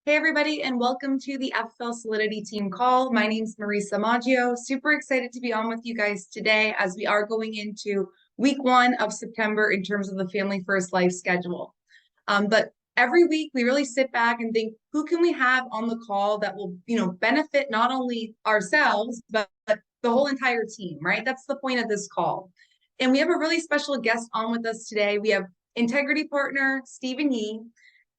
Hey everybody, and welcome to the FFL Solidity team call. My name is Marisa Maggio. Super excited to be on with you guys today as we are going into week 1 of September in terms of the Family First Life schedule. But every week we really sit back and think, who can we have on the call that will, benefit not only ourselves, but the whole entire team, right? That's the point of this call. And we have a really special guest on with us today. We have Integrity Partner Stephen Yee.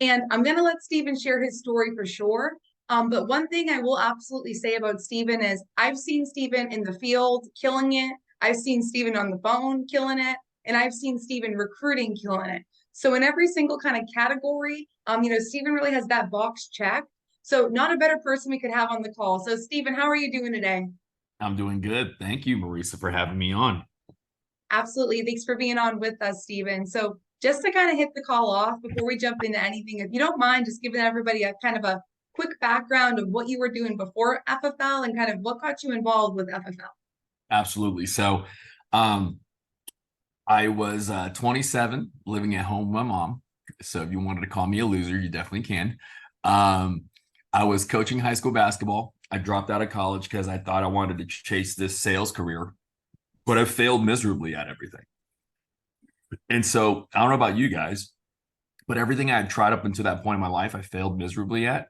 And I'm going to let Stephen share his story for sure. But one thing I will absolutely say about Stephen is I've seen Stephen in the field killing it. I've seen Stephen on the phone killing it. And I've seen Stephen recruiting killing it. So in every single kind of category, Stephen really has that box checked. So not a better person we could have on the call. So Stephen, how are you doing today? I'm doing good. Thank you, Marisa, for having me on. Absolutely. Thanks for being on with us, Stephen. So just to kind of hit the call off before we jump into anything, if you don't mind, just giving everybody a kind of a quick background of what you were doing before FFL and kind of what got you involved with FFL. Absolutely. Um, I was 27, living at home with my mom. So if you wanted to call me a loser, you definitely can. Um, I was coaching high school basketball. I dropped out of college because I thought I wanted to chase this sales career, but I failed miserably at everything. And so I don't know about you guys, but everything I had tried up until that point in my life, I failed miserably at.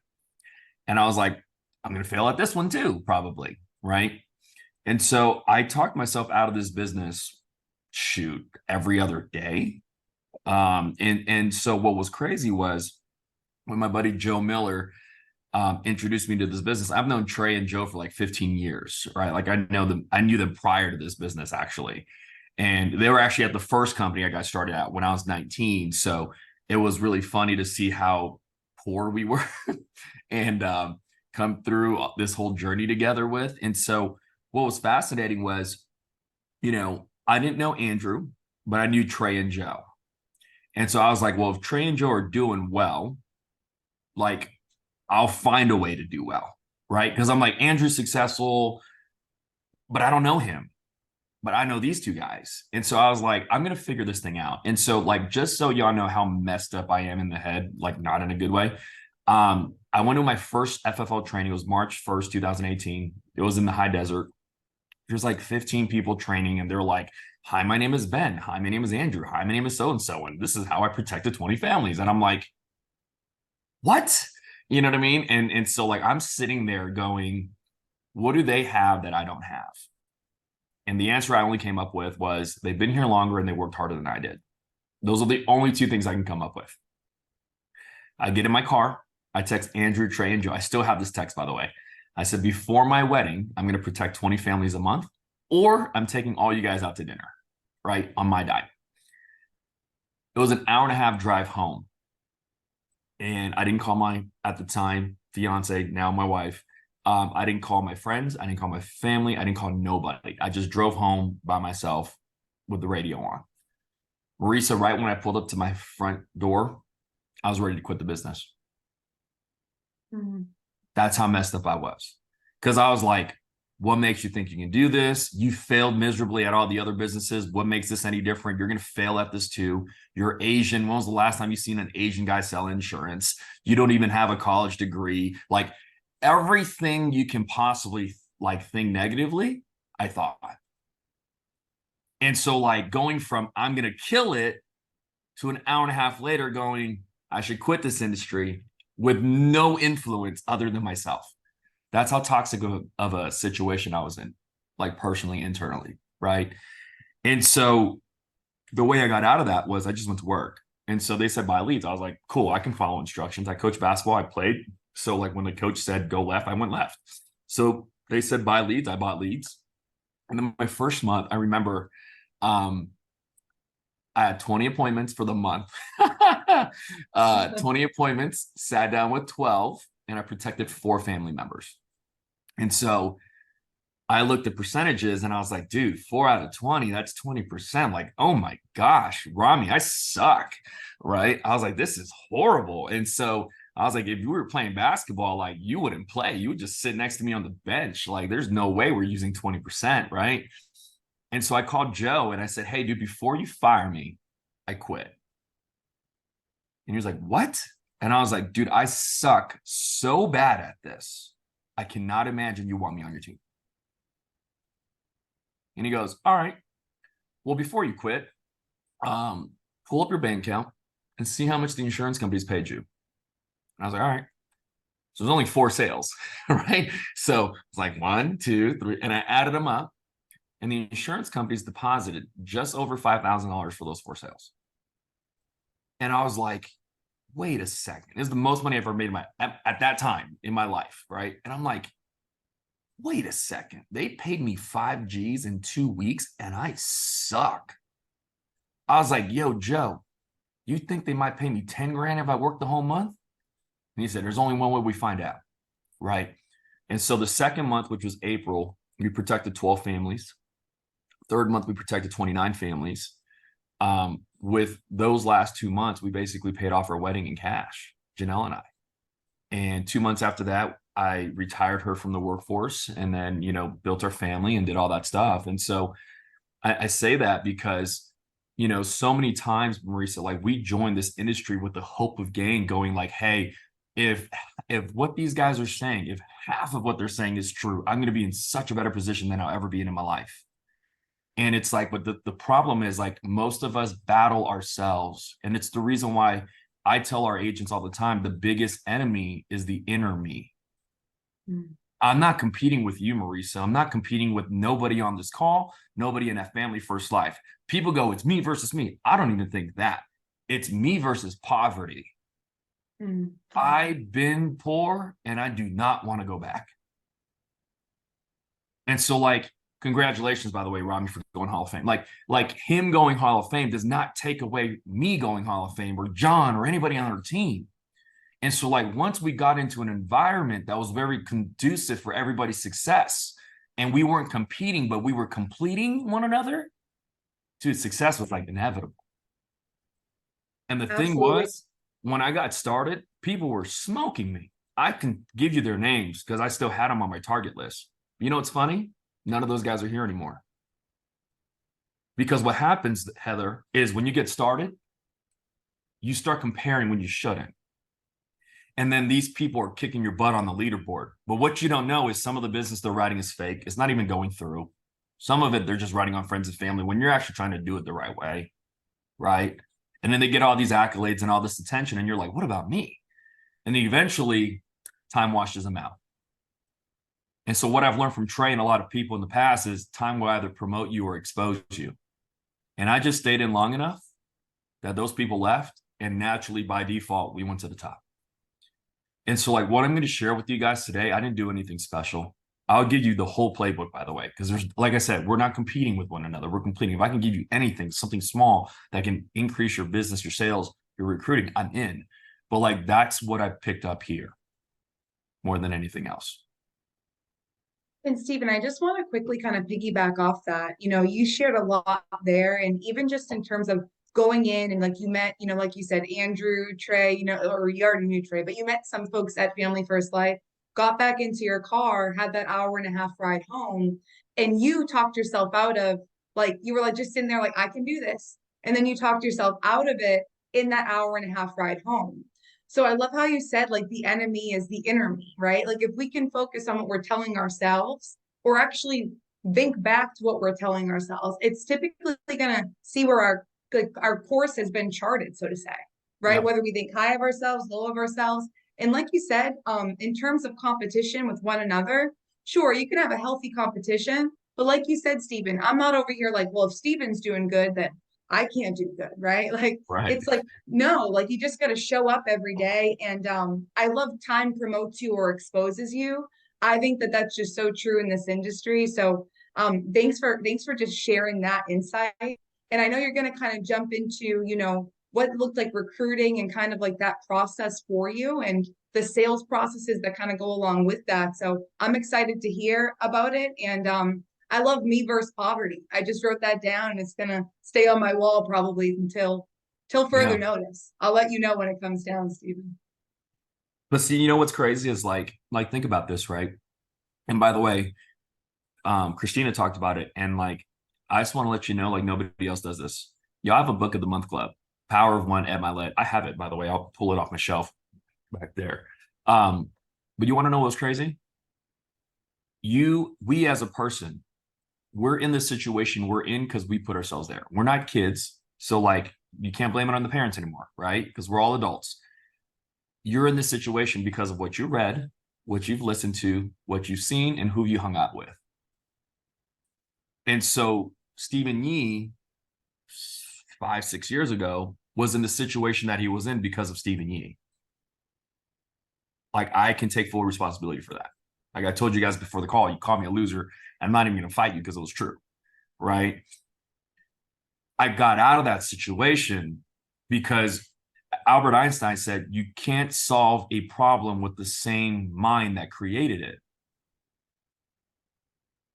And I was like, I'm going to fail at this one too, probably. Right. And so I talked myself out of this business, shoot, every other day. And so what was crazy was when my buddy Joe Miller introduced me to this business. I've known Trey and Joe for like 15 years, right? Like I knew them prior to this business actually. And they were actually at the first company I got started at when I was 19. So it was really funny to see how poor we were and come through this whole journey together with. And so what was fascinating was, I didn't know Andrew, but I knew Trey and Joe. And so I was like, well, if Trey and Joe are doing well, like I'll find a way to do well. Right. Because I'm like, Andrew's successful, but I don't know him. But I know these two guys. And so I was like, I'm going to figure this thing out. And so, like, just so y'all know how messed up I am in the head, like, not in a good way. I went to my first FFL training. It was March 1st, 2018. It was in the high desert. There's like 15 people training, and they're like, hi, my name is Ben. Hi, my name is Andrew. Hi, my name is so and so. And this is how I protected 20 families. And I'm like, what? You know what I mean? And so, like, I'm sitting there going, what do they have that I don't have? And the answer I only came up with was they've been here longer and they worked harder than I did. Those are the only two things I can come up with. I get in my car. I text Andrew, Trey, and Joe. I still have this text, by the way. I said, before my wedding, I'm going to protect 20 families a month, or I'm taking all you guys out to dinner, right? On my dime. It was an hour and a half drive home. And I didn't call my, at the time, fiance, now my wife. I didn't call my friends. I didn't call my family. I didn't call nobody. I just drove home by myself with the radio on. Marisa, right when I pulled up to my front door, I was ready to quit the business. Mhm. That's how messed up I was. Because I was like, what makes you think you can do this? You failed miserably at all the other businesses. What makes this any different? You're going to fail at this too. You're Asian. When was the last time you seen an Asian guy sell insurance? You don't even have a college degree. Like, everything you can possibly like think negatively, I thought. And so, like, going from I'm going to kill it to an hour and a half later going, I should quit this industry with no influence other than myself. That's how toxic of a situation I was in, like personally, internally. Right. And so the way I got out of that was I just went to work. And so they said buy leads. I was like, cool, I can follow instructions. I coach basketball. I played. So like when the coach said go left, I went left. So they said buy leads. I bought leads. And then my first month, I remember I had 20 appointments for the month. 20 appointments, sat down with 12, and I protected 4 family members. And so I looked at percentages and I was like, dude, 4 out of 20, that's 20%. Like, oh my gosh, Rami, I suck. Right. I was like, this is horrible. And so I was like, if you were playing basketball, like you wouldn't play. You would just sit next to me on the bench. Like, there's no way we're using 20%. Right. And so I called Joe and I said, hey, dude, before you fire me, I quit. And he was like, what? And I was like, dude, I suck so bad at this. I cannot imagine you want me on your team. And he goes, all right, well, before you quit, pull up your bank account and see how much the insurance company's paid you. And I was like, all right. So there's only 4 sales, right? So it's like 1, 2, 3, and I added them up. And the insurance companies deposited just over $5,000 for those 4 sales. And I was like, wait a second. This is the most money I've ever made at that time in my life, right? And I'm like, wait a second. They paid me 5 G's in 2 weeks and I suck. I was like, yo, Joe, you think they might pay me 10 grand if I work the whole month? And he said, there's only one way we find out, right? And so the second month, which was April, we protected 12 families. Third month, we protected 29 families. With those last 2 months, we basically paid off our wedding in cash, Janelle and I. And 2 months after that, I retired her from the workforce and then, built our family and did all that stuff. And so I say that because, so many times, Marisa, like we joined this industry with the hope of gain, going like, hey, if what these guys are saying, if half of what they're saying is true, I'm going to be in such a better position than I'll ever be in my life. And it's like, but the problem is like most of us battle ourselves. And it's the reason why I tell our agents all the time, the biggest enemy is the inner me. Mm. I'm not competing with you, Marisa. I'm not competing with nobody on this call, nobody in that Family First Life. People go, it's me versus me. I don't even think that. It's me versus poverty. Mm. I've been poor and I do not want to go back. And so like, congratulations, by the way, Robbie, for going Hall of Fame. Like him going Hall of Fame does not take away me going Hall of Fame or John or anybody on our team. And so like once we got into an environment that was very conducive for everybody's success and we weren't competing, but we were completing one another, dude, success was like inevitable. And the thing was, when I got started, people were smoking me. I can give you their names because I still had them on my target list. You know what's funny? None of those guys are here anymore. Because what happens, Heather, is when you get started, you start comparing when you shouldn't. And then these people are kicking your butt on the leaderboard. But what you don't know is some of the business they're writing is fake. It's not even going through. Some of it, they're just writing on friends and family when you're actually trying to do it the right way, right? And then they get all these accolades and all this attention, and you're like, what about me? And then eventually, time washes them out. And so what I've learned from Trey and a lot of people in the past is time will either promote you or expose you. And I just stayed in long enough that those people left, and naturally by default, we went to the top. And so like what I'm going to share with you guys today, I didn't do anything special. I'll give you the whole playbook, by the way, because there's, like I said, we're not competing with one another. We're competing. If I can give you anything, something small that can increase your business, your sales, your recruiting, I'm in. But like, that's what I picked up here more than anything else. And Stephen, I just want to quickly kind of piggyback off that. You shared a lot there, and even just in terms of going in and like you met, like you said, Andrew, Trey, or you already knew Trey, but you met some folks at Family First Life, got back into your car, had that hour-and-a-half ride home, and you talked yourself out of, like, you were like just sitting there like, I can do this. And then you talked yourself out of it in that hour-and-a-half ride home. So I love how you said like the enemy is the inner me, right? Like if we can focus on what we're telling ourselves or actually think back to what we're telling ourselves, it's typically going to see where our course has been charted, so to say, right? Yep. Whether we think high of ourselves, low of ourselves. And like you said, in terms of competition with one another, sure, you can have a healthy competition. But like you said, Stephen, I'm not over here like, well, if Stephen's doing good, then I can't do good, right? Like, right. It's like, no, like you just got to show up every day. And I love time promotes you or exposes you. I think that that's just so true in this industry. So thanks for just sharing that insight. And I know you're going to kind of jump into, what looked like recruiting and kind of like that process for you and the sales processes that kind of go along with that. So I'm excited to hear about it. And I love me versus poverty. I just wrote that down and it's going to stay on my wall probably until further notice. I'll let you know when it comes down, Stephen. But see, what's crazy is like think about this, right? And by the way, Christina talked about it. And like, I just want to let you know, like nobody else does this. Y'all have a book of the month club, Power of One at my lid. I have it, by the way. I'll pull it off my shelf. back there. But you want to know what's crazy? We as a person, we're in the situation we're in because we put ourselves there. We're not kids. So like you can't blame it on the parents anymore, right? Because we're all adults. You're in this situation because of what you read, what you've listened to, what you've seen, and who you hung out with. And so Stephen Yee, 5, 6 years ago, was in the situation that he was in because of Stephen Yee. Like I can take full responsibility for that. Like I told you guys before the call, you called me a loser. I'm not even going to fight you because it was true, right? I got out of that situation because Albert Einstein said you can't solve a problem with the same mind that created it,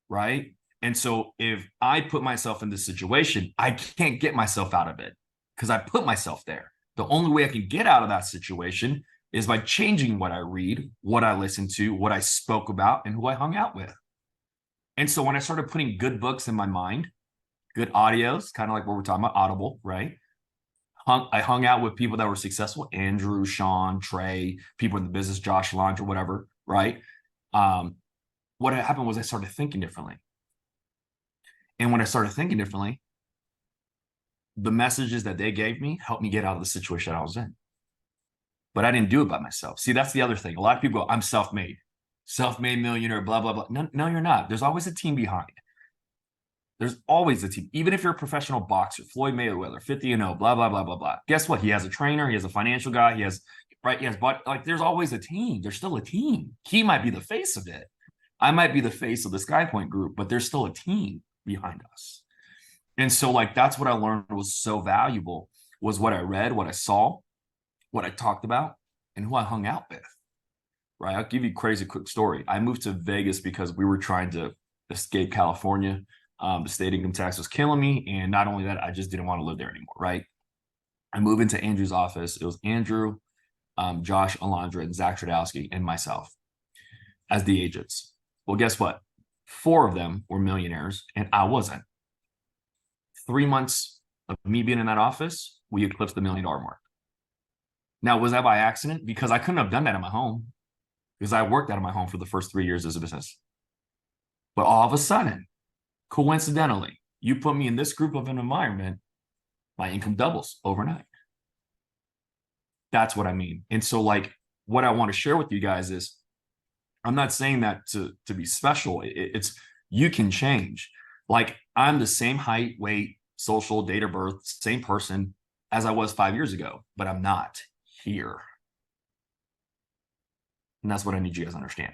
right? And so if I put myself in this situation, I can't get myself out of it because I put myself there. The only way I can get out of that situation is by changing what I read, what I listen to, what I spoke about, and who I hung out with. And so when I started putting good books in my mind, good audios, kind of like what we're talking about, Audible, right? I hung out with people that were successful, Andrew, Sean, Trey, people in the business, Josh Launch or whatever, right? What happened was I started thinking differently. And when I started thinking differently, the messages that they gave me helped me get out of the situation I was in. But I didn't do it by myself. See, that's the other thing. A lot of people go, I'm self-made millionaire, blah, blah, blah. No, you're not. There's always a team behind. There's always a team. Even if you're a professional boxer, Floyd Mayweather, 50-0, blah, blah, blah, blah, blah. Guess what? He has a trainer. He has a financial guy. He has, but like there's always a team. There's still a team. He might be the face of it. I might be the face of the SkyPoint group, but there's still a team behind us. And so like, that's what I learned was so valuable was what I read, what I saw, what I talked about, and who I hung out with, right? I'll give you a crazy quick story. I moved to Vegas because we were trying to escape California. The state income tax was killing me. And not only that, I just didn't want to live there anymore, right? I moved into Andrew's office. It was Andrew, Josh Alondra, and Zach Tradowski, and myself as the agents. Well, guess what? 4 of them were millionaires, and I wasn't. 3 months of me being in that office, we eclipsed the $1 million mark. Now, was that by accident? Because I couldn't have done that at my home because I worked out of my home for the first 3 years as a business. But all of a sudden, coincidentally, you put me in this group of an environment, my income doubles overnight. That's what I mean. And so like what I want to share with you guys is I'm not saying that to be special. It's you can change. Like I'm the same height, weight, social, date of birth, same person as I was 5 years ago, but I'm not here. And that's what I need you guys to understand.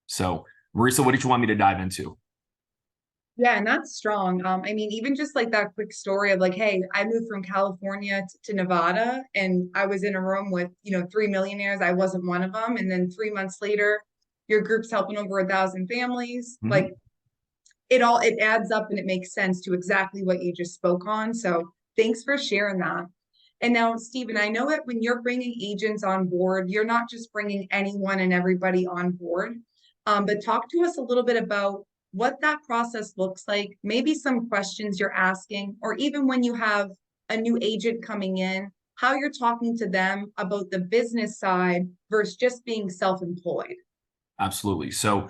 So, Marisa, what did you want me to dive into? Yeah, and that's strong. I mean, even just like that quick story of like, hey, I moved from California to Nevada and I was in a room with, 3 millionaires. I wasn't one of them. And then 3 months later, your group's helping over 1,000 families. Mm-hmm. Like it adds up and it makes sense to exactly what you just spoke on. So thanks for sharing that. And now, Stephen, I know that when you're bringing agents on board, you're not just bringing anyone and everybody on board, but talk to us a little bit about what that process looks like, maybe some questions you're asking, or even when you have a new agent coming in, how you're talking to them about the business side versus just being self-employed. Absolutely. So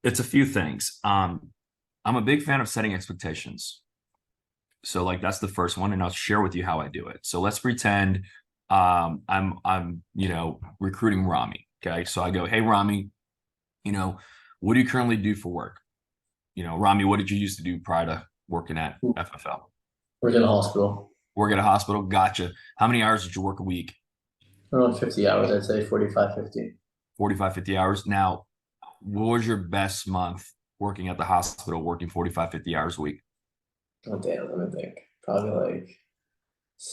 it's a few things. I'm a big fan of setting expectations. So like that's the first one, and I'll share with you how I do it. So let's pretend I'm recruiting Rami. Okay. So I go, hey Rami, what do you currently do for work? Rami, what did you used to do prior to working at FFL? Work in a hospital. Work at a hospital. Gotcha. How many hours did you work a week? Around 50 hours, I'd say 45, 50. 45, 50 hours. Now, what was your best month working at the hospital, working 45, 50 hours a week? Oh, damn, let me think. Probably like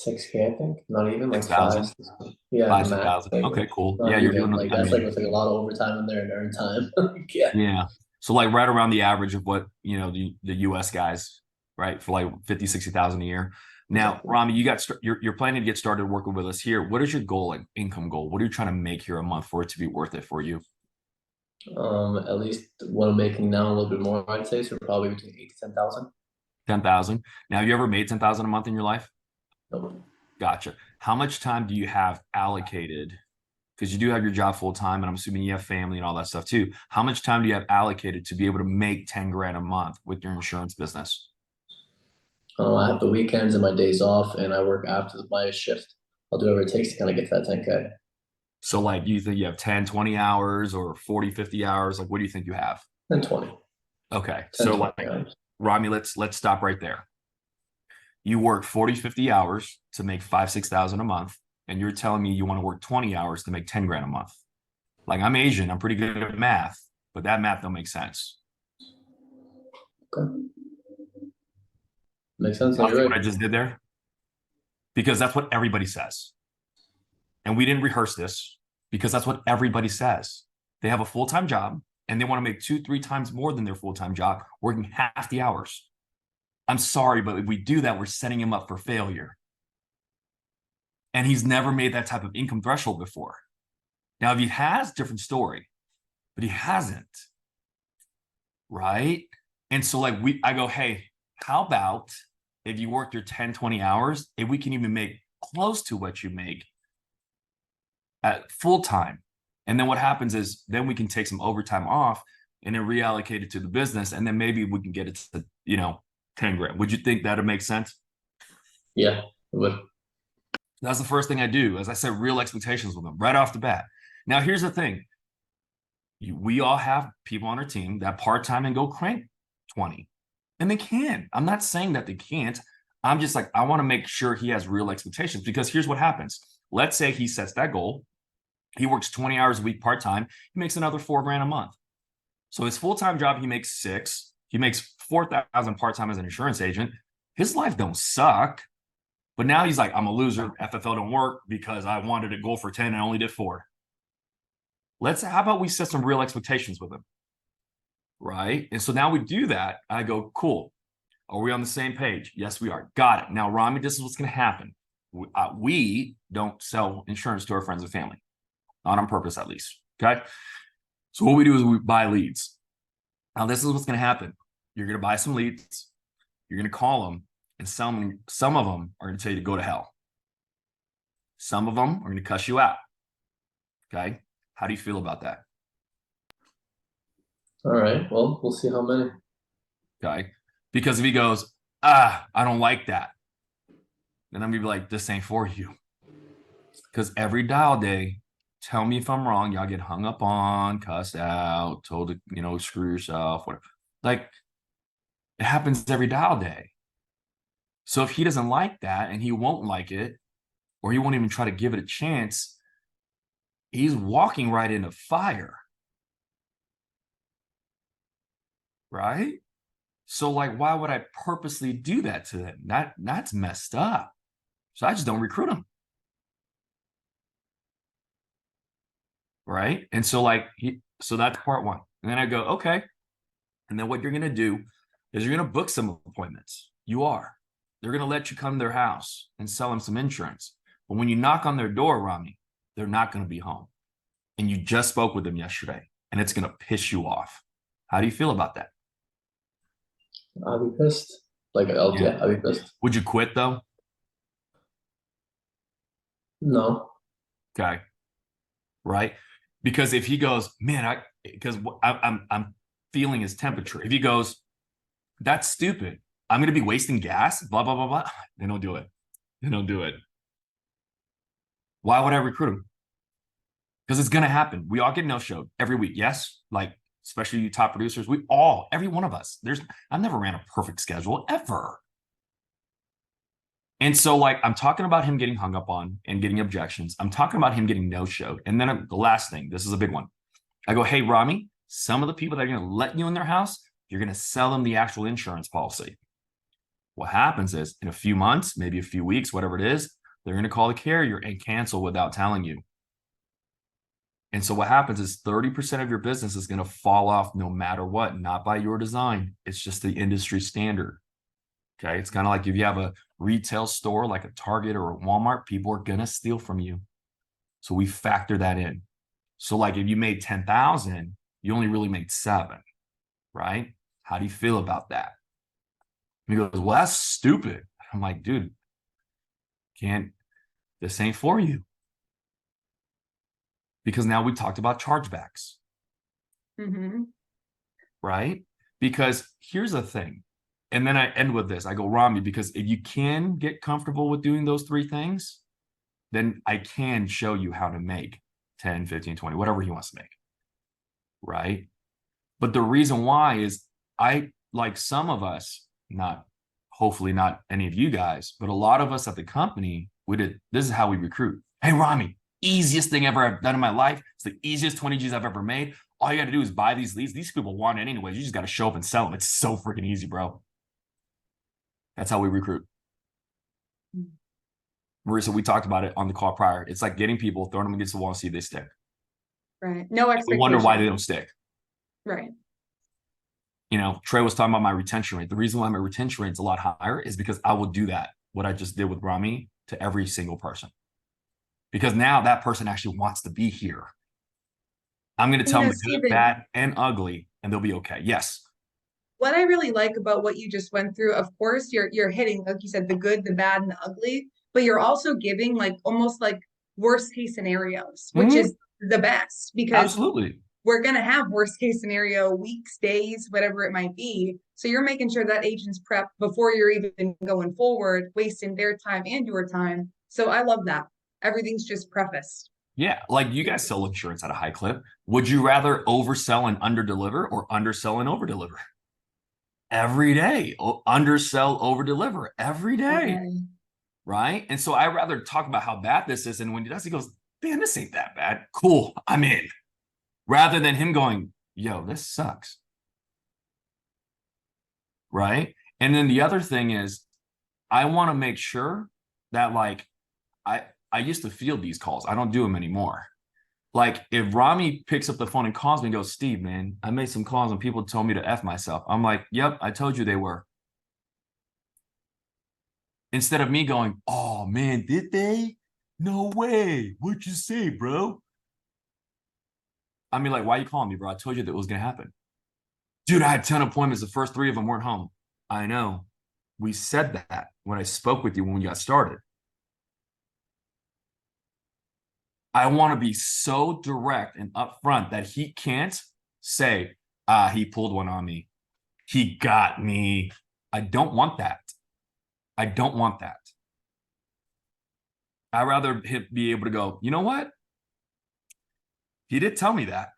6K, I think. Not even like 6,000? 5. Yeah, 5, max. 6,000. Like, Okay, cool. not Yeah, you're even, doing like that's like with like a lot of overtime in there and earn time. Yeah. Yeah. So like right around the average of what, the US guys, right? For like 50, 60,000 a year. Now, Exactly. Rami, you're planning to get started working with us here. What is your goal, like income goal? What are you trying to make here a month for it to be worth it for you? At least what I'm making now, a little bit more, I'd say. So probably between 8 to 10,000. 10,000. Now, have you ever made 10,000 a month in your life? Nope. Gotcha. How much time do you have allocated? Because you do have your job full time, and I'm assuming you have family and all that stuff too. How much time do you have allocated to be able to make 10 grand a month with your insurance business? I have the weekends and my days off, and I work after my shift. I'll do whatever it takes to kind of get to that 10K. So like, do you think you have 10, 20 hours or 40, 50 hours? Like, what do you think you have? And 20. Okay. 10, So 20 like, hours. Rami, let's stop right there. You work 40, 50 hours to make 5, 6,000 a month, and you're telling me you want to work 20 hours to make 10 grand a month. Like, I'm Asian, I'm pretty good at math, but that math don't make sense. Okay. Makes sense. No, I'll see you're what I right. just did there? Because that's what everybody says. And we didn't rehearse this because that's what everybody says. They have a full-time job and they want to make 2, 3 times more than their full-time job, working half the hours. I'm sorry, but if we do that, we're setting him up for failure. And he's never made that type of income threshold before. Now, if he has, different story, but he hasn't, right? And so like I go, hey, how about if you work your 10, 20 hours, if we can even make close to what you make at full time. And then what happens is then we can take some overtime off and then reallocate it to the business. And then maybe we can get it to, 10 grand. Would you think that'd make sense? Yeah, it would. That's the first thing I do. As I said, real expectations with them right off the bat. Now, here's the thing. We all have people on our team that part-time and go crank 20. And they can. I'm not saying that they can't. I'm just like, I want to make sure he has real expectations because here's what happens. Let's say he sets that goal. He works 20 hours a week part-time. He makes another 4 grand a month. So his full-time job, he makes 6. He makes 4,000 part-time as an insurance agent. His life don't suck. But now he's like, I'm a loser. FFL don't work because I wanted to go for 10 and I only did 4. How about we set some real expectations with him? Right? And so now we do that. I go, cool. Are we on the same page? Yes, we are. Got it. Now, Rami, this is what's going to happen. We don't sell insurance to our friends and family. Not on purpose, at least. Okay. So what we do is we buy leads. Now, this is what's going to happen. You're going to buy some leads. You're going to call them, and some of them are going to tell you to go to hell. Some of them are going to cuss you out. Okay. How do you feel about that? All right. Well, we'll see how many. Okay. Because if he goes, I don't like that, then I'm going to be like, this ain't for you. Because every dial day, tell me if I'm wrong, y'all get hung up on, cussed out, told to, screw yourself, whatever. Like, it happens every dial day. So if he doesn't like that and he won't like it, or he won't even try to give it a chance, he's walking right into fire. Right? So like, why would I purposely do that to him? That's messed up. So I just don't recruit him. Right? And so like, so that's part one. And then I go, okay. And then what you're going to do is you're going to book some appointments. You are. They're going to let you come to their house and sell them some insurance. But when you knock on their door, Rami, they're not going to be home. And you just spoke with them yesterday, and it's going to piss you off. How do you feel about that? I'll be pissed. Yeah, I'll be pissed. Would you quit though? No. Okay. Right? Because if he goes, man, I'm feeling his temperature. If he goes, that's stupid. I'm going to be wasting gas, blah, blah, blah, blah. They don't do it. They don't do it. Why would I recruit him? Because it's going to happen. We all get no-showed every week. Yes. Like, especially you top producers, every one of us, I've never ran a perfect schedule ever. And so like, I'm talking about him getting hung up on and getting objections. I'm talking about him getting no-showed. And then the last thing, this is a big one. I go, hey, Rami, some of the people that are going to let you in their house, you're going to sell them the actual insurance policy. What happens is in a few months, maybe a few weeks, whatever it is, they're going to call the carrier and cancel without telling you. And so what happens is 30% of your business is going to fall off no matter what, not by your design. It's just the industry standard. Okay. It's kind of like if you have a retail store like a Target or a Walmart, people are going to steal from you. So we factor that in. So like if you made 10,000, you only really made 7, right? How do you feel about that? He goes, well, that's stupid. I'm like, dude, this ain't for you. Because now we talked about chargebacks. Mm-hmm. Right? Because here's the thing. And then I end with this. I go, Rami, because if you can get comfortable with doing those three things, then I can show you how to make 10, 15, 20, whatever he wants to make. Right? But the reason why is like some of us, hopefully not any of you guys, but a lot of us at the company, this is how we recruit. Hey, Rami, easiest thing ever I've done in my life. It's the easiest 20 G's I've ever made. All you got to do is buy these leads. These people want it anyways. You just got to show up and sell them. It's so freaking easy, bro. That's how we recruit. Marissa, we talked about it on the call prior. It's like getting people, throwing them against the wall and see if they stick. Right. No I expectation. wonder why they don't stick. Right. Trey was talking about my retention rate. The reason why my retention rate is a lot higher is because I will do that, what I just did with Rami, to every single person. Because now that person actually wants to be here. I'm going to tell them the good, Steven, bad, and ugly, and they'll be okay. Yes. What I really like about what you just went through, of course, you're hitting, like you said, the good, the bad, and the ugly, but you're also giving like almost like worst case scenarios, which is the best, because absolutely, we're going to have worst case scenario weeks, days, whatever it might be. So you're making sure that agent's prep before you're even going forward, wasting their time and your time. So I love that. Everything's just prefaced. Yeah, like you guys sell insurance at a high clip. Would you rather oversell and underdeliver or undersell and overdeliver? Every day. Undersell, overdeliver every day. Okay. Right? And so I'd rather talk about how bad this is. And when he does, he goes, man, this ain't that bad. Cool, I'm in. Rather than him going, yo, this sucks. Right? And then the other thing is, I want to make sure that like I used to field these calls. I don't do them anymore. Like if Rami picks up the phone and calls me and goes, Steve, man, I made some calls and people told me to F myself. I'm like, yep, I told you they were. Instead of me going, oh man, did they? No way. What'd you say, bro? I mean, like, why are you calling me, bro? I told you that it was going to happen. Dude, I had 10 appointments. The first 3 of them weren't home. I know. We said that when I spoke with you when we got started. I want to be so direct and upfront that he can't say, he pulled one on me. He got me. I don't want that. I don't want that. I'd rather him be able to go, you know what? He did tell me that.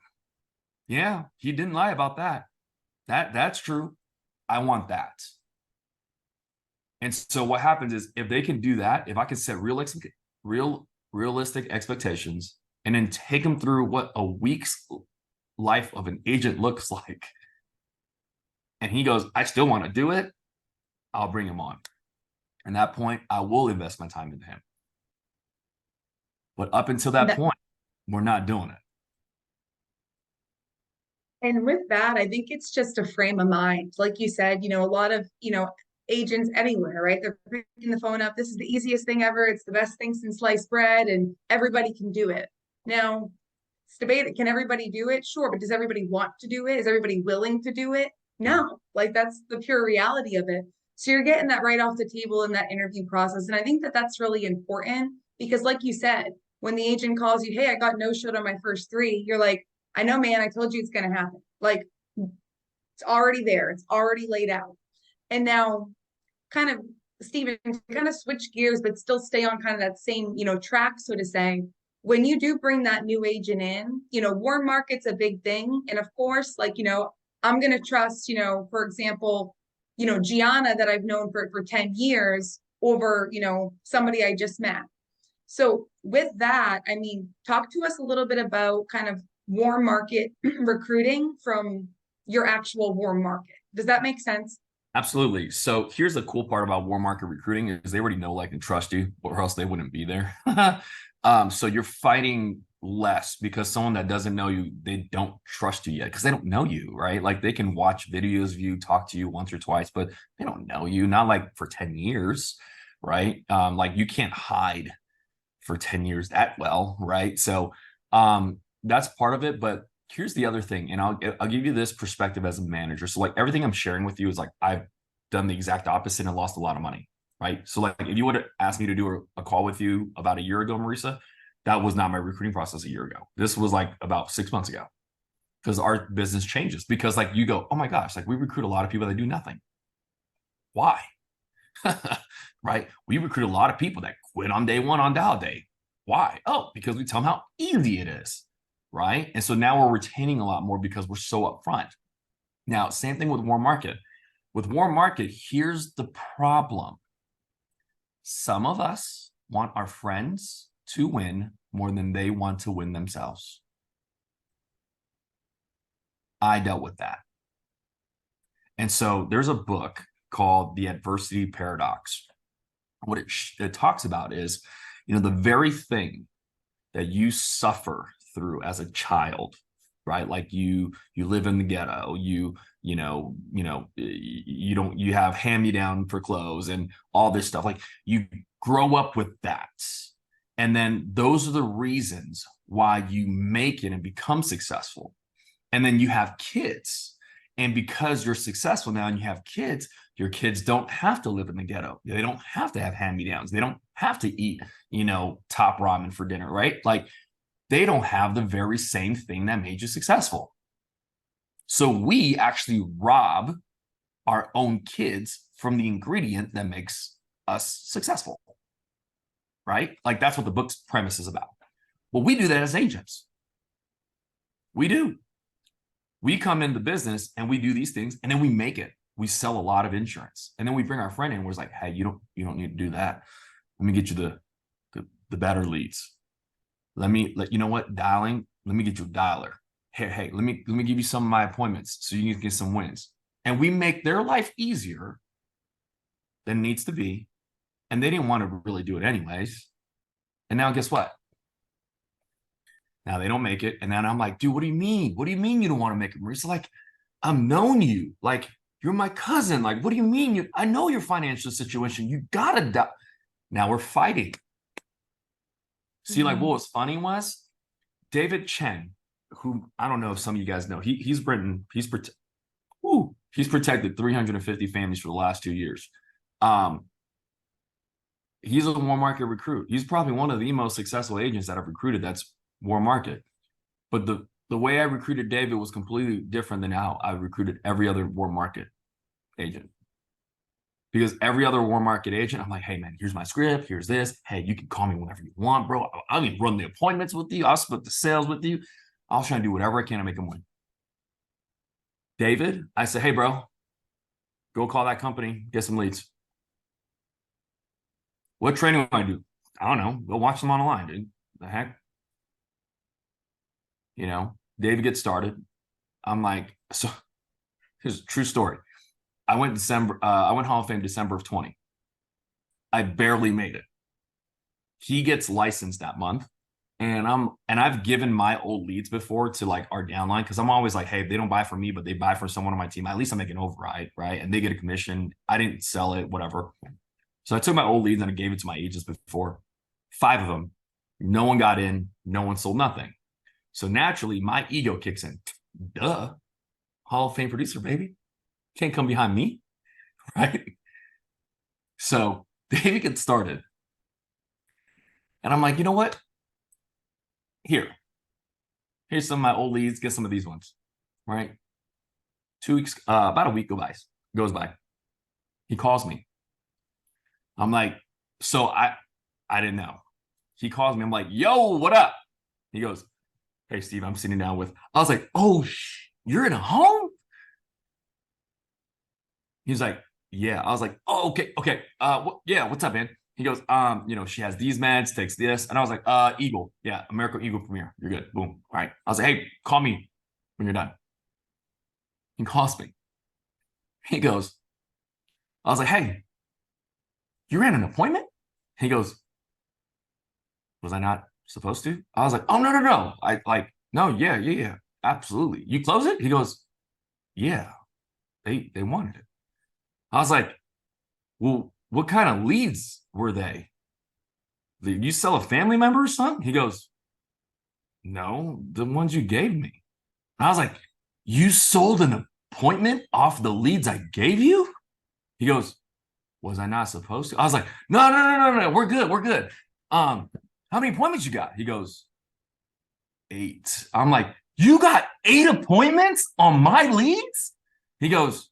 Yeah, he didn't lie about that. That's true. I want that. And so what happens is if they can do that, if I can set realistic expectations and then take them through what a week's life of an agent looks like, and he goes, I still want to do it, I'll bring him on. At that point, I will invest my time into him. But up until that point, we're not doing it. And with that, I think it's just a frame of mind. Like you said, a lot of, agents anywhere, right? They're picking the phone up. This is the easiest thing ever. It's the best thing since sliced bread, and everybody can do it. Now, it's debated, can everybody do it? Sure, but does everybody want to do it? Is everybody willing to do it? No, like that's the pure reality of it. So you're getting that right off the table in that interview process. And I think that that's really important because like you said, when the agent calls you, hey, I got no-showed on my first 3, you're like, I know, man, I told you it's going to happen. Like it's already there. It's already laid out. And now kind of, Steven, to kind of switch gears, but still stay on kind of that same, track, so to say, when you do bring that new agent in, warm market's a big thing. And of course, like, I'm going to trust, for example, Gianna that I've known for 10 years over, somebody I just met. So with that, I mean, talk to us a little bit about kind of warm market recruiting from your actual warm market. Does that make sense? Absolutely. So here's the cool part about warm market recruiting is they already know, like, and trust you, or else they wouldn't be there. So you're fighting less because someone that doesn't know you, they don't trust you yet because they don't know you, right? Like they can watch videos of you, talk to you once or twice, but they don't know you, not like for 10 years, right? Like you can't hide for 10 years that well, right? So that's part of it. But here's the other thing, and I'll give you this perspective as a manager. So like everything I'm sharing with you is like done the exact opposite and lost a lot of money, right? So like if you would have asked me to do a call with you about a year ago, Marisa, that was not my recruiting process a year ago. This was like about 6 months ago, because our business changes. Because like you go, oh my gosh, like we recruit a lot of people that do nothing. Why? Right? We recruit a lot of people that quit on day one on dial day. Why? Oh, because we tell them how easy it is, right? And so now we're retaining a lot more because we're so upfront. Now, same thing with warm market. With warm market, here's the problem. Some of us want our friends to win more than they want to win themselves. I dealt with that. And so there's a book called The Adversity Paradox. What it talks about is, the very thing that you suffer through as a child, right? Like you live in the ghetto, you have hand-me-down for clothes and all this stuff. Like you grow up with that. And then those are the reasons why you make it and become successful. And then you have kids. And because you're successful now and you have kids, your kids don't have to live in the ghetto. They don't have to have hand-me-downs. They don't have to eat, top ramen for dinner, right? Like they don't have the very same thing that made you successful. So we actually rob our own kids from the ingredient that makes us successful, right? Like that's what the book's premise is about. Well, we do that as agents. We do. We come into business and we do these things and then we make it. We sell a lot of insurance. And then we bring our friend in and we're like, hey, you don't need to do that. Let me get you the better leads. You know what, dialing, let me get you a dialer. Hey, let me give you some of my appointments so you can get some wins. And we make their life easier than it needs to be. And they didn't want to really do it anyways. And now guess what? Now they don't make it. And then I'm like, dude, what do you mean? What do you mean you don't want to make it? Marisa, like, I've known you. Like, you're my cousin. Like, what do you mean? I know your financial situation. You gotta die. Now we're fighting. See, like what was funny was David Chen, who I don't know if some of you guys know, he's protected 350 families for the last 2 years. He's a warm market recruit. He's probably one of the most successful agents that I've recruited that's warm market. But the way I recruited David was completely different than how I recruited every other warm market agent. Because every other warm market agent, I'm like, hey man, here's my script, here's this. Hey, you can call me whenever you want, bro. I'll even run the appointments with you. I'll split the sales with you. I'll try and do whatever I can to make them win. David, I said, hey bro, go call that company, get some leads. What training do I do? I don't know. Go watch them online, dude. The heck? David gets started. I'm like, so here's a true story. I went Hall of Fame December of 20. I barely made it. He gets licensed that month. And I've given my old leads before to like our downline, because I'm always like, hey, they don't buy from me, but they buy from someone on my team. At least I make an override, right? And they get a commission. I didn't sell it, whatever. So I took my old leads and I gave it to my agents before. 5 of them. No one got in. No one sold nothing. So naturally, my ego kicks in. Duh. Hall of Fame producer, baby. Can't come behind me, right? So David gets started. And I'm like, you know what? Here's some of my old leads. Get some of these ones, right? 2 weeks, about a week goes by. He calls me. I'm like, so I didn't know. He calls me. I'm like, yo, what up? He goes, hey, Steve, I'm sitting down with, I was like, oh, you're in a home? He's like, yeah. I was like, oh, okay. Yeah, what's up, man? He goes, she has these meds, takes this. And I was like, Eagle. Yeah, American Eagle Premier. You're good. Boom. All right. I was like, hey, call me when you're done. He calls me. He goes, I was like, hey, you ran an appointment? He goes, was I not supposed to? I was like, oh, no. No, yeah. Absolutely. You close it? He goes, yeah, they wanted it. I was like, well, what kind of leads were they? Did you sell a family member or something? He goes, no, the ones you gave me. And I was like, you sold an appointment off the leads I gave you? He goes, was I not supposed to? I was like, no, we're good, we're good. How many appointments you got? He goes, 8. I'm like, you got 8 appointments on my leads? He goes,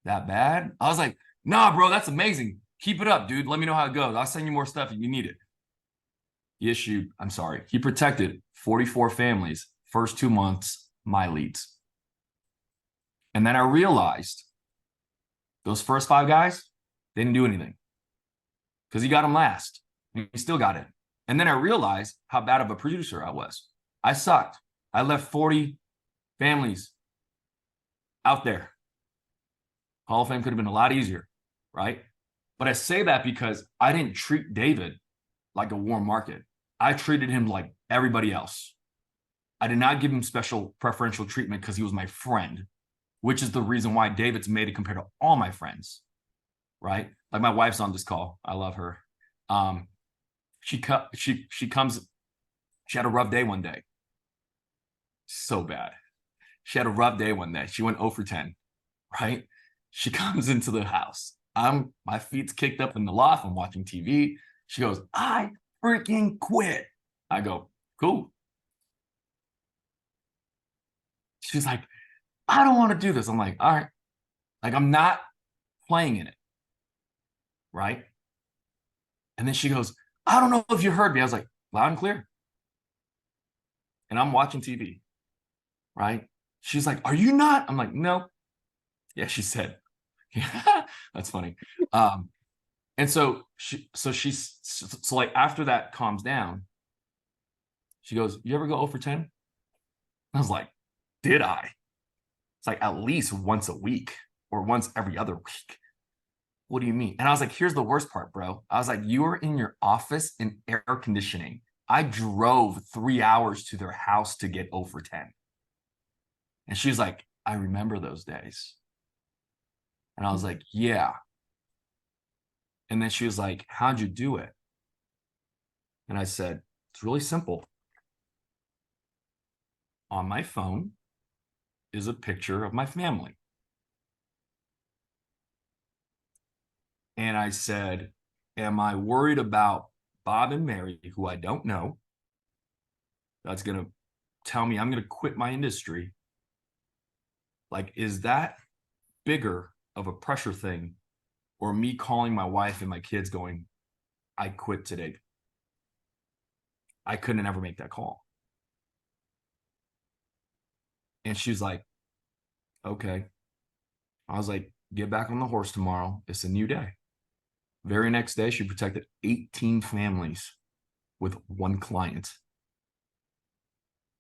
that bad? I was like, nah, bro, that's amazing. Keep it up, dude. Let me know how it goes. I'll send you more stuff if you need it. He protected 44 families, first 2 months, my leads. And then I realized those first 5 guys, they didn't do anything because he got them last. He still got it. And then I realized how bad of a producer I was. I sucked. I left 40 families out there. Hall of Fame could have been a lot easier, right? But I say that because I didn't treat David like a warm market. I treated him like everybody else. I did not give him special preferential treatment because he was my friend, which is the reason why David's made it compared to all my friends, right? Like my wife's on this call. I love her. She comes, she had a rough day one day. So bad. She had a rough day one day. She went 0 for 10, right? She comes into the house. My feet's kicked up in the loft. I'm watching TV. She goes, I freaking quit. I go, cool. She's like, I don't want to do this. I'm like, all right. Like, I'm not playing in it. Right. And then she goes, I don't know if you heard me. I was like, loud and clear. And I'm watching TV. Right. She's like, are you not? I'm like, no. Yeah, she said. Yeah, that's funny. And so like after that calms down, she goes, you ever go 0 for 10? I was like, did I? It's like at least once a week or once every other week. What do you mean? And I was like, here's the worst part, bro. I was like, you were in your office in air conditioning. I drove 3 hours to their house to get 0 for 10. And she's like, I remember those days. And I was like, yeah. And then she was like, how'd you do it? And I said, it's really simple. On my phone is a picture of my family. And I said, am I worried about Bob and Mary, who I don't know, that's going to tell me I'm going to quit my industry? Like, is that bigger of a pressure thing, or me calling my wife and my kids going, I quit today? I couldn't ever make that call. And she's like, okay. I was like, get back on the horse tomorrow. It's a new day. Very next day, she protected 18 families with 1 client.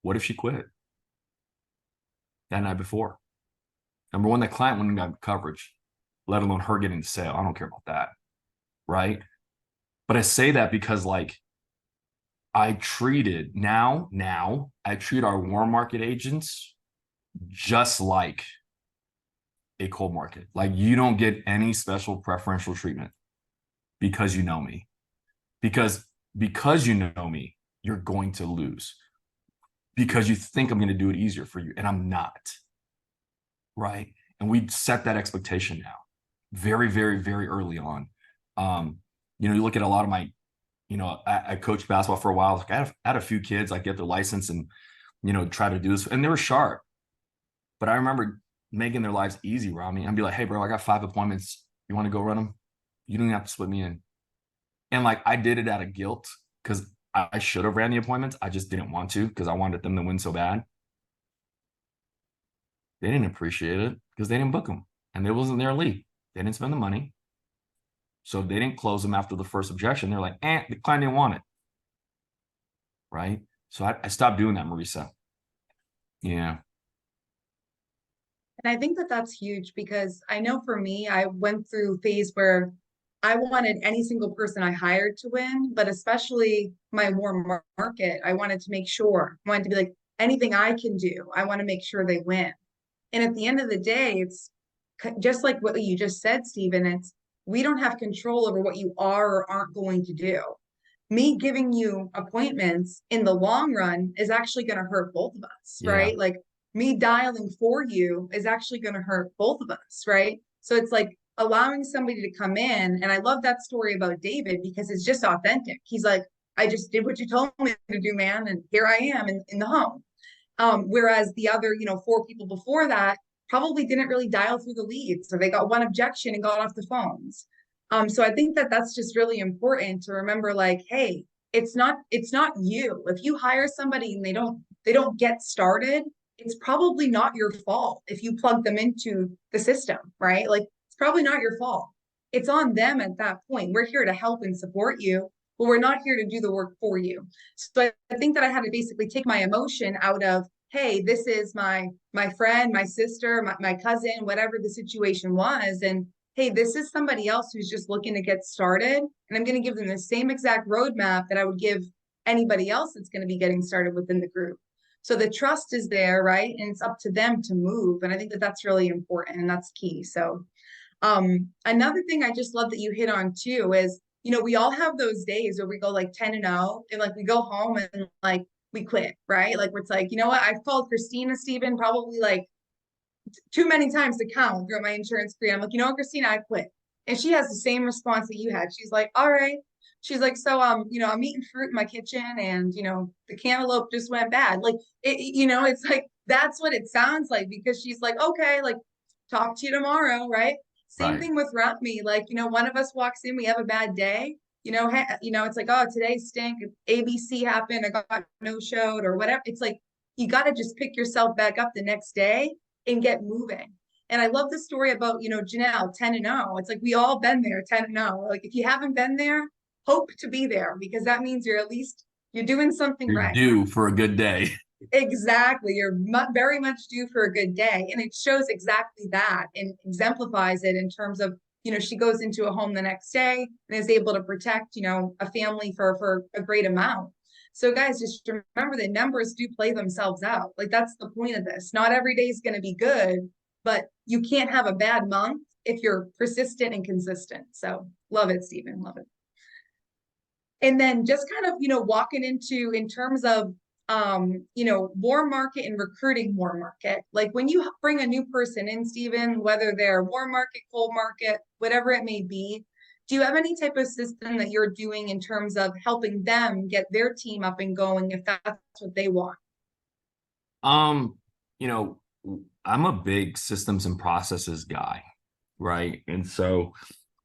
What if she quit that night before? Number one, that client wouldn't have got coverage, let alone her getting the sale. I don't care about that, right? But I say that because, like, I treat our warm market agents just like a cold market. Like, you don't get any special preferential treatment because you know me. Because you know me, you're going to lose. Because you think I'm going to do it easier for you, and I'm not. Right? And we set that expectation now very, very, very early on. You look at a lot of my, I coached basketball for a while. Like I had a few kids, like get their license and, try to do this, and they were sharp. But I remember making their lives easy around me. I'd be like, hey, bro, I got 5 appointments. You want to go run them? You don't have to split me in. And like, I did it out of guilt because I should have ran the appointments. I just didn't want to because I wanted them to win so bad. They didn't appreciate it because they didn't book them, and it wasn't their league. They didn't spend the money. So they didn't close them after the first objection. They're like, the client didn't want it. Right? So I stopped doing that, Marisa. Yeah. And I think that that's huge because I know for me, I went through a phase where I wanted any single person I hired to win, but especially my warm market, I wanted to make sure, I wanted to be like, anything I can do, I want to make sure they win. And at the end of the day, it's just like what you just said, Stephen, we don't have control over what you are or aren't going to do. Me giving you appointments in the long run is actually going to hurt both of us, right? Yeah. Like me dialing for you is actually going to hurt both of us, right? So it's like allowing somebody to come in, and I love that story about David because it's just authentic. He's like, I just did what you told me to do, man, and here I am in the home. Whereas the other, 4 people before that probably didn't really dial through the leads, or they got one objection and got off the phones. So I think that that's just really important to remember, like, hey, it's not you. If you hire somebody and they don't get started, it's probably not your fault if you plug them into the system, right? Like, it's probably not your fault. It's on them at that point. We're here to help and support you, but we're not here to do the work for you. So I think that I had to basically take my emotion out of, hey, this is my friend, my sister, my cousin, whatever the situation was, and hey, this is somebody else who's just looking to get started, and I'm going to give them the same exact roadmap that I would give anybody else that's going to be getting started within the group. So the trust is there, right? And it's up to them to move. And I think that that's really important and that's key. So another thing I just love that you hit on too is, we all have those days where we go like 10-0 and like we go home and like we quit, right? Like, where it's like, you know what? I've called Christina, Stephen, probably like too many times to count throughout my insurance career. I'm like, Christina, I quit. And she has the same response that you had. She's like, all right. She's like, so, I'm eating fruit in my kitchen and, the cantaloupe just went bad. Like, it's like, that's what it sounds like, because she's like, okay, like, talk to you tomorrow, right? Same Right. thing with Rami. Like, one of us walks in, we have a bad day, it's like, oh, today stink. ABC happened. I got no showed or whatever. It's like, you got to just pick yourself back up the next day and get moving. And I love the story about, Janelle 10-0. It's like, we all been there 10-0. Like, if you haven't been there, hope to be there, because that means you're doing something You're right. due for a good day. Exactly. You're very much due for a good day. And it shows exactly that and exemplifies it in terms of, she goes into a home the next day and is able to protect, a family for a great amount. So guys, just remember that numbers do play themselves out. Like, that's the point of this. Not every day is going to be good, but you can't have a bad month if you're persistent and consistent. So love it, Stephen. Love it. And then just kind of, walking into in terms of warm market and recruiting warm market. Like, when you bring a new person in, Stephen, whether they're warm market, cold market, whatever it may be, do you have any type of system that you're doing in terms of helping them get their team up and going if that's what they want? You know, I'm a big systems and processes guy, right? And so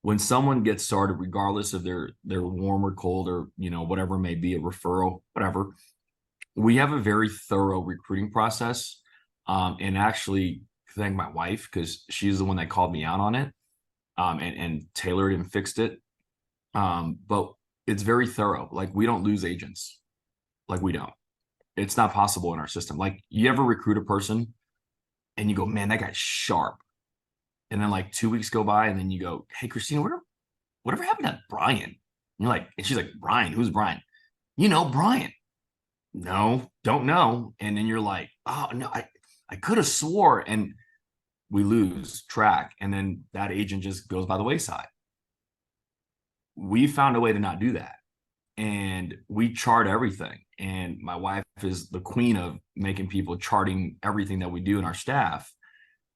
when someone gets started, regardless of their warm or cold or whatever it may be, a referral, whatever, we have a very thorough recruiting process. And actually thank my wife, because she's the one that called me out on it, and tailored and fixed it. But it's very thorough. Like, we don't lose agents. Like, we don't. It's not possible in our system. Like, you ever recruit a person and you go, man, that guy's sharp. And then like 2 weeks go by and then you go, hey, Christina, whatever happened to Brian? And you're like, and she's like, Brian, who's Brian? Brian. No, don't know. And then you're like, oh no, I could have swore, and we lose track. And then that agent just goes by the wayside. We found a way to not do that. And we chart everything. And my wife is the queen of making people charting everything that we do in our staff.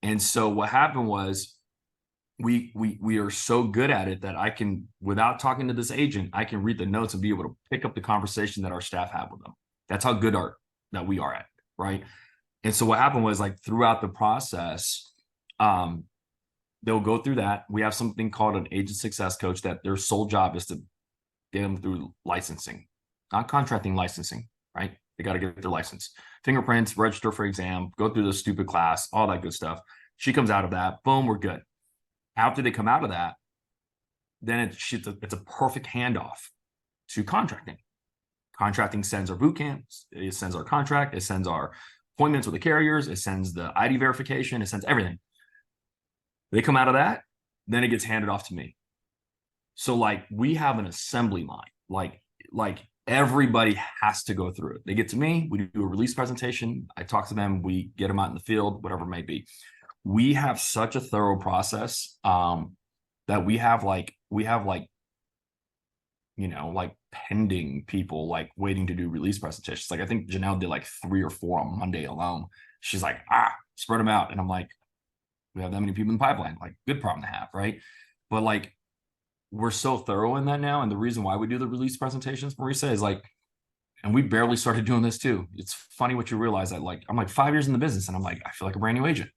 And so what happened was we are so good at it that I can, without talking to this agent, I can read the notes and be able to pick up the conversation that our staff had with them. That's how good that we are at, right? And so what happened was, like, throughout the process, they'll go through that. We have something called an agent success coach that their sole job is to get them through licensing, not contracting, licensing, right? They got to get their license, fingerprints, register for exam, go through the stupid class, all that good stuff. She comes out of that, boom, we're good. After they come out of that, then it's a perfect handoff to contracting. Contracting sends our boot camps, it sends our contract, it sends our appointments with the carriers, it sends the ID verification, it sends everything. They come out of that, then it gets handed off to me. So, like, we have an assembly line. Like everybody has to go through it. They get to me, we do a release presentation, I talk to them, we get them out in the field, whatever it may be. We have such a thorough process that we have pending people, like, waiting to do release presentations. Like, I think Janelle did like 3 or 4 on Monday alone. She's like, spread them out. And I'm like, We have that many people in the pipeline, like good problem to have, right? But like we're so thorough in that now. And the reason why we do the release presentations, Marisa, is like, and we barely started doing this too. It's funny what you realize that like, I'm like 5 years in the business and I'm like, I feel like a brand new agent.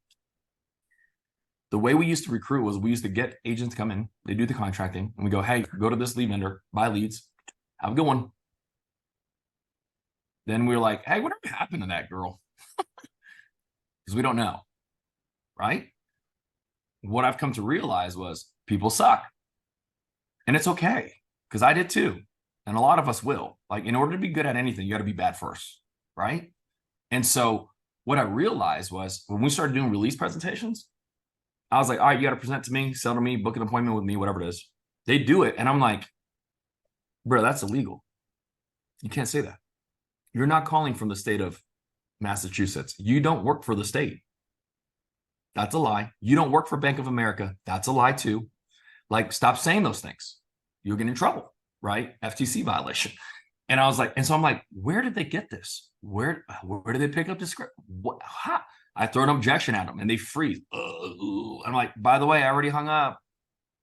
The way we used to recruit was we used to get agents come in, they do the contracting, and we go, hey, go to this lead vendor, buy leads, have a good one. Then we were like, hey, whatever happened to that girl? Because we don't know, right? What I've come to realize was people suck. And it's okay, because I did too. And a lot of us will. Like, in order to be good at anything, you got to be bad first, right? And so what I realized was when we started doing release presentations, I was like, all right, you got to present to me, sell to me, book an appointment with me, whatever it is. They do it. And I'm like, bro, that's illegal. You can't say that. You're not calling from the state of Massachusetts. You don't work for the state. That's a lie. You don't work for Bank of America. That's a lie too. Like, stop saying those things. You'll get in trouble, right? FTC violation. And I was like, and so I'm like, where did they get this? Where did they pick up this script? What? How? I throw an objection at them and they freeze. I'm like, by the way, I already hung up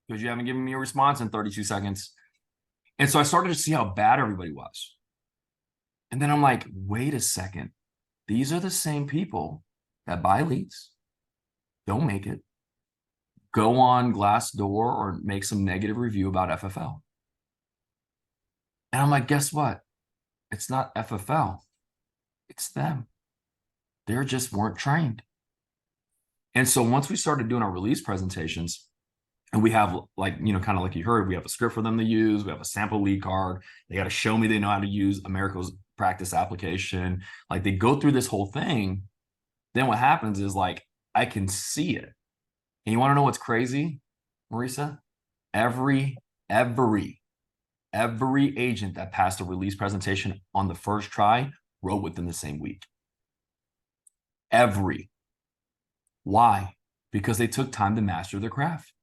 because you haven't given me a response in 32 seconds. And so I started to see how bad everybody was. And then I'm like, wait a second. These are the same people that buy leads, don't make it, go on Glassdoor or make some negative review about FFL. And I'm like, guess what? It's not FFL. It's them. They just weren't trained. And so once we started doing our release presentations, and we have like, you know, kind of like you heard, we have a script for them to use. We have a sample lead card. They got to show me they know how to use America's practice application. Like they go through this whole thing. Then what happens is like, I can see it. And you want to know what's crazy, Marisa? Every agent that passed a release presentation on the first try wrote within the same week. Every. Why? Because they took time to master their craft.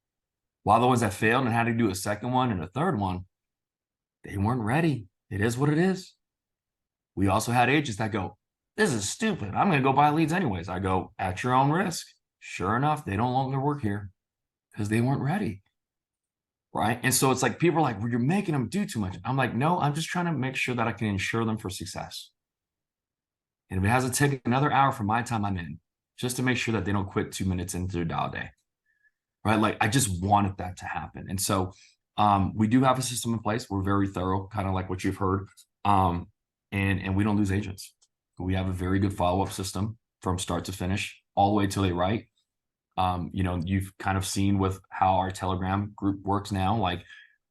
While the ones that failed and had to do a second one and a third one, they weren't ready. It is what it is. We also had agents that go, this is stupid. I'm going to go buy leads anyways. I go, at your own risk. Sure enough, they no longer work here because they weren't ready. Right. And so it's like people are like, well, you're making them do too much. I'm like, no, I'm just trying to make sure that I can ensure them for success. And if it has to take another hour from my time, I'm in, just to make sure that they don't quit 2 minutes into their dial day. Right. Like I just wanted that to happen. And so we do have a system in place. We're very thorough, kind of like what you've heard. And we don't lose agents. We have a very good follow-up system from start to finish, all the way till they write. You know, you've kind of seen with how our Telegram group works now. Like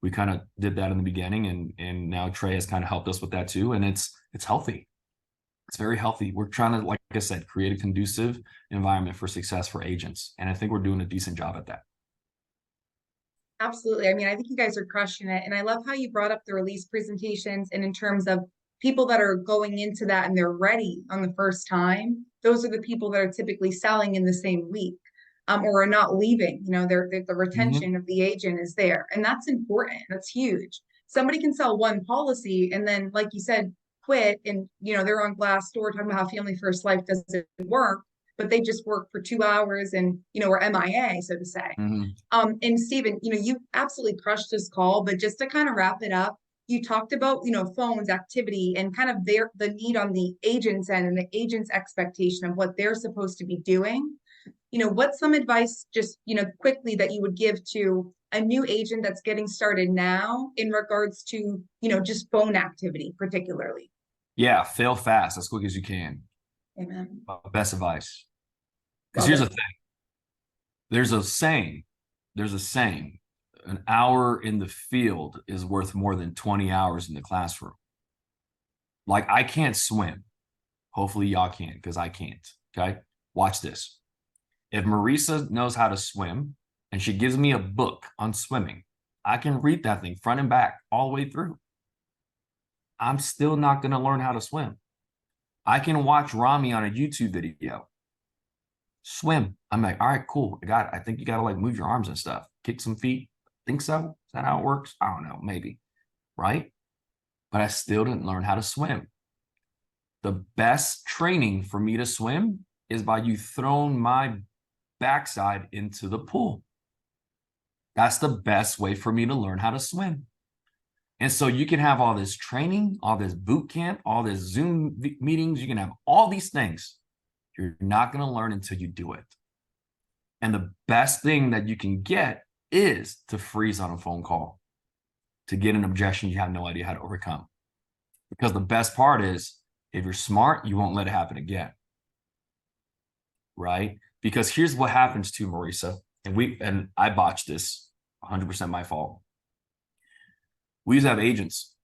we kind of did that in the beginning, and now Trey has kind of helped us with that too. And it's healthy. It's very healthy. We're trying to, like I said, create a conducive environment for success for agents. And I think we're doing a decent job at that. Absolutely. I mean, I think you guys are crushing it. And I love how you brought up the release presentations, and in terms of people that are going into that and they're ready on the first time, those are the people that are typically selling in the same week. Or are not leaving, you know, the retention of the agent is there. And that's important. That's huge. Somebody can sell one policy and then, like you said, quit, and, you know, they're on Glassdoor talking about how Family First Life doesn't work, but they just work for 2 hours and, you know, are MIA, so to say. And Stephen, you know, you absolutely crushed this call, but just to kind of wrap it up, you talked about, you know, phones, activity, and kind of the need on the agent's end and the agent's expectation of what they're supposed to be doing. You know, what's some advice, just, you know, quickly, that you would give to a new agent that's getting started now in regards to, you know, just phone activity particularly? Yeah, fail fast as quick as you can. Amen. Best advice. Because Love here's it. the thing. There's a saying, an hour in the field is worth more than 20 hours in the classroom. Like I can't swim. Hopefully y'all can, because I can't. Okay. Watch this. If Marisa knows how to swim and she gives me a book on swimming, I can read that thing front and back all the way through. I'm still not going to learn how to swim. I can watch Rami on a YouTube video. Swim. I'm like, all right, cool. I got it. I think you got to like move your arms and stuff. Kick some feet. Think so? Is that how it works? I don't know. Maybe. Right? But I still didn't learn how to swim. The best training for me to swim is by you throwing my backside into the pool. That's the best way for me to learn how to swim. And so you can have all this training, all this boot camp, all this Zoom meetings. You can have all these things. You're not going to learn until you do it. And the best thing that you can get is to freeze on a phone call, to get an objection you have no idea how to overcome. Because the best part is, if you're smart, you won't let it happen again. Right? Because here's what happens to Marisa, and I botched this, 100% my fault. We used to have agents.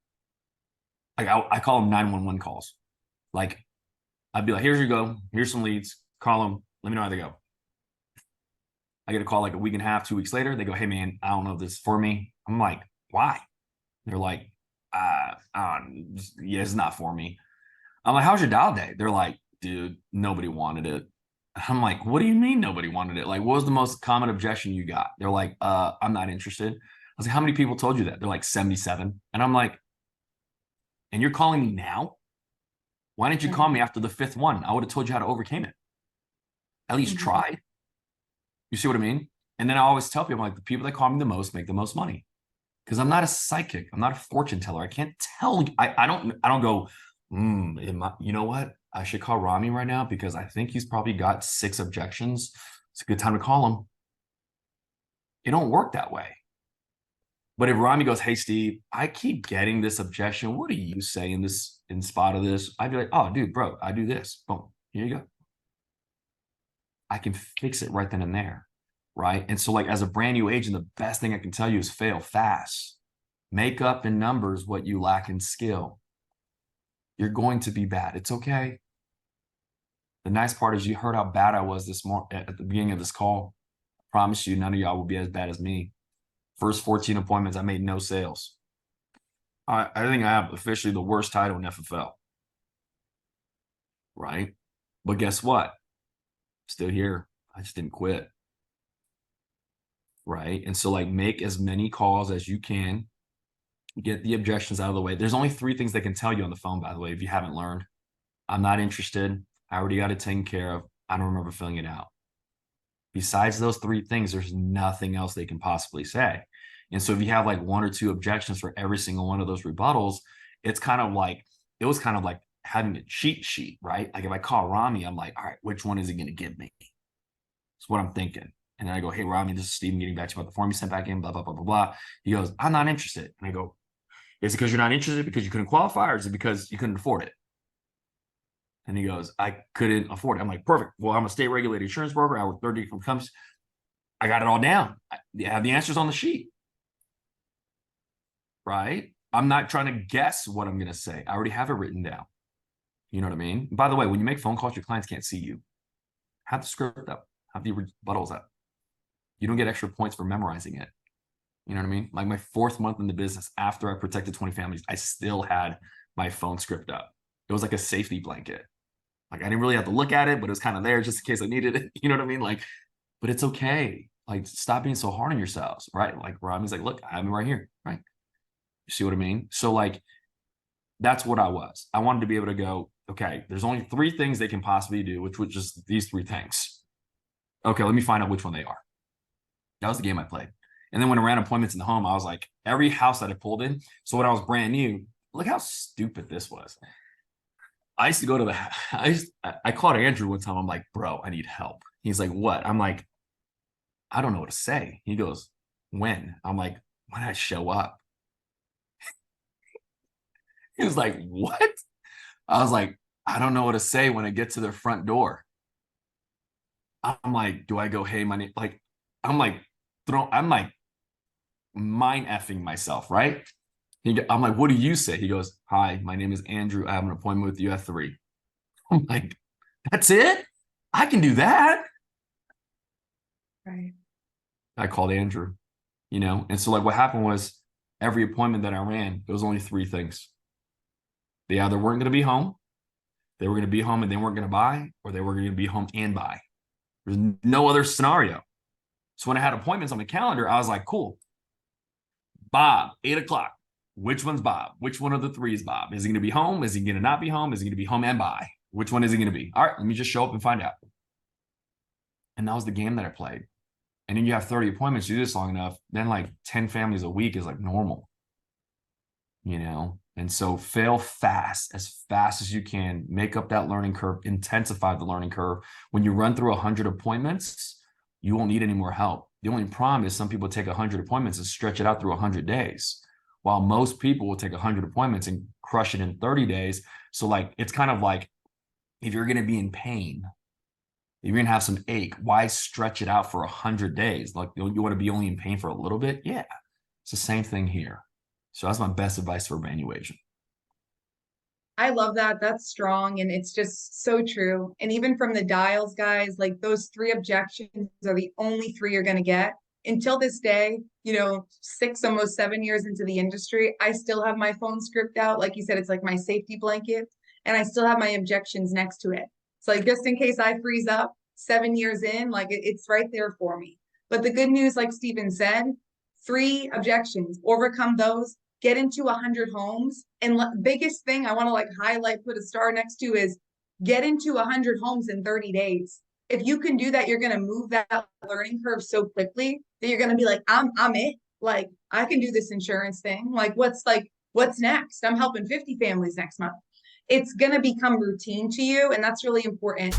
Like I call them 911 calls. Like I'd be like, here's your go. Here's some leads. Call them. Let me know how they go. I get a call like a week and a half, 2 weeks later. They go, hey man, I don't know if this is for me. I'm like, why? They're like, yeah, it's not for me. I'm like, how's your dial day? They're like, dude, nobody wanted it. I'm like, what do you mean nobody wanted it? Like, what was the most common objection you got? They're like, I'm not interested. I was like, how many people told you that? They're like 77. And I'm like, and you're calling me now? Why didn't you call me after the 5th one? I would have told you how to overcome it. At least try. You see what I mean? And then I always tell people, like, the people that call me the most make the most money. Because I'm not a psychic. I'm not a fortune teller. I can't tell. I don't go, you know what? I should call Rami right now because I think he's probably got 6 objections. It's a good time to call him. It don't work that way. But if Rami goes, hey, Steve, I keep getting this objection. What do you say in spot of this? I'd be like, oh, dude, bro, I do this. Boom, here you go. I can fix it right then and there, right? And so like as a brand new agent, the best thing I can tell you is fail fast. Make up in numbers what you lack in skill. You're going to be bad. It's okay. The nice part is you heard how bad I was this morning at the beginning of this call. I promise you, none of y'all will be as bad as me. First 14 appointments, I made no sales. I think I have officially the worst title in FFL. Right? But guess what? Still here. I just didn't quit. Right? And so like make as many calls as you can. Get the objections out of the way. There's only 3 things they can tell you on the phone, by the way, if you haven't learned. I'm not interested. I already got it taken care of. I don't remember filling it out. Besides those 3 things, there's nothing else they can possibly say. And so if you have like 1 or 2 objections for every single one of those rebuttals, it was kind of like having a cheat sheet, right? Like if I call Rami, I'm like, all right, which one is he going to give me? That's what I'm thinking. And then I go, hey, Rami, this is Steven getting back to you about the form you sent back in, blah, blah, blah, blah, blah. He goes, I'm not interested. And I go, is it because you're not interested because you couldn't qualify, or is it because you couldn't afford it? And he goes, I couldn't afford it. I'm like, perfect. Well, I'm a state regulated insurance broker. I work 30 different companies. I got it all down. I have the answers on the sheet. Right? I'm not trying to guess what I'm going to say. I already have it written down. You know what I mean? By the way, when you make phone calls, your clients can't see you. Have the script up. Have the rebuttals up. You don't get extra points for memorizing it. You know what I mean? Like my 4th month in the business, after I protected 20 families, I still had my phone script up. It was like a safety blanket. Like I didn't really have to look at it, but it was kind of there just in case I needed it. You know what I mean? Like, but it's okay. Like, stop being so hard on yourselves, right? Like Rami's like, look, I'm right here, right? You see what I mean? So like, that's what I was. I wanted to be able to go, okay, there's only 3 things they can possibly do, which was just these 3 things. Okay, let me find out which one they are. That was the game I played. And then when I ran appointments in the home, I was like, every house that I pulled in. So when I was brand new, look how stupid this was. I used to go to I called Andrew one time. I'm like, bro, I need help. He's like, what? I'm like, I don't know what to say. He goes, when? I'm like, when I show up. He was like, what? I was like, I don't know what to say when I get to their front door. I'm like, do I go, hey, my name? Like, I'm like mind effing myself, right? I'm like, what do you say? He goes, hi, my name is Andrew. I have an appointment with you at 3. I'm like, that's it? I can do that. Right. I called Andrew, and so like what happened was every appointment that I ran, there was only 3 things. They either weren't going to be home, they were going to be home and they weren't going to buy, or they were going to be home and buy. There's no other scenario. So when I had appointments on my calendar, I was like, cool. Bob, 8 o'clock. Which one's Bob? Which one of the 3 is Bob? Is he going to be home? Is he going to not be home? Is he going to be home and buy? Which one is he going to be? All right, let me just show up and find out. And that was the game that I played. And then you have 30 appointments, you do this long enough, then like 10 families a week is like normal, you know? And so fail fast as you can, make up that learning curve, intensify the learning curve. When you run through 100 appointments, you won't need any more help. The only problem is some people take 100 appointments and stretch it out through 100 days, while most people will take 100 appointments and crush it in 30 days. So like, it's kind of like, if you're going to be in pain, if you're going to have some ache, why stretch it out for 100 days? Like, you want to be only in pain for a little bit? Yeah, it's the same thing here. So that's my best advice for evaluation. I love that. That's strong. And it's just so true. And even from the dials, guys, like those 3 objections are the only 3 you're going to get. Until this day, you know, 6, almost 7 years into the industry, I still have my phone script out. Like you said, it's like my safety blanket. And I still have my objections next to it. So like just in case I freeze up 7 years in, like it's right there for me. But the good news, like Stephen said, 3 objections, overcome those, get into 100 homes. And biggest thing I want to like highlight, put a star next to is get into 100 homes in 30 days. If you can do that, you're going to move that learning curve so quickly that you're going to be like, I'm it. Like I can do this insurance thing. Like what's next? I'm helping 50 families next month. It's going to become routine to you. And that's really important.